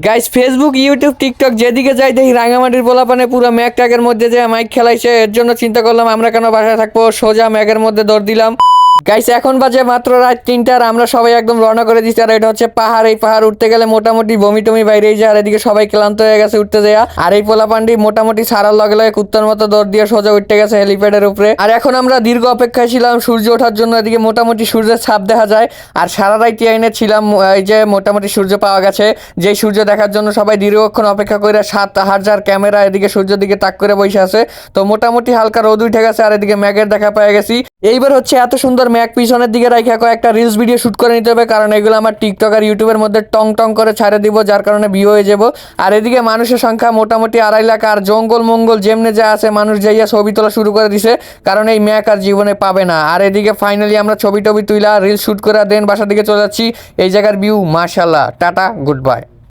Guys Facebook YouTube TikTok যেদিকে যাই দেখি রাঙামাটির পোলাপানে পুরো ম্যাক ট্যাগের মধ্যে যে মাইক খেলাইছে, এর জন্য চিন্তা করলাম আমরা কেন বাসায় থাকবো, সোজা ম্যাগের মধ্যে দৌড় দিলাম। গাইস এখন বাজে মাত্র রাত 3টার, আমরা সবাই একদম রওনা করে দিচ্ছি। আর এটা হচ্ছে পাহাড়, এই পাহাড় উঠতে গেলে মোটামুটি বমি টমি বাইরে যায়। আর এদিকে সবাই ক্লান্ত হয়ে গেছে উঠতে যায়। আর এই পোলাপান্ডি মোটামুটি সারার লগে লগে কুত্তার মতো দৌড় দিয়ে সোজা উঠতে গেছে হেলিপ্যাডের উপরে। আর এখন আমরা দীর্ঘ অপেক্ষায় ছিলাম সূর্য ওঠার জন্য। এদিকে মোটামুটি সূর্যের ছাপ দেখা যায়। আর সারা রাত আইনে ছিলাম, এই যে মোটামুটি সূর্য পাওয়া গেছে। যেই সূর্য দেখার জন্য সবাই দীর্ঘক্ষণ অপেক্ষা করে 7,000 ক্যামেরা এদিকে সূর্যের দিকে তাক করে বসে আছে। তো মোটামুটি হালকা রোদ উঠে গেছে। আর এদিকে ম্যাগের দেখা পেয়ে গেছি। এইবার হচ্ছে এত সুন্দর ম্যাগ পিছনের দিকে রাখা কয়েকটা রিলস ভিডিও শুট করে নিতে হবে, কারণ এগুলো আমার টিকটক আর ইউটিউবের মধ্যে টং টং করে ছাড়ে দিব, যার কারণে ভিউ হয়ে যাব। আর এদিকে মানুষের সংখ্যা মোটামুটি 2.5 লাখ। আর জঙ্গল মঙ্গল যেমনে যা আছে মানুষ যাইয়া ছবি তোলা শুরু করে দিছে, কারণ এই ম্যাগ আর জীবনে পাবে না। আর এদিকে ফাইনালি আমরা ছবি টবি তুইলা রিলস শুট করে দেন বাসার দিকে চলে যাচ্ছি। এই জায়গার ভিউ মাশাআল্লাহ। Tata, good bye.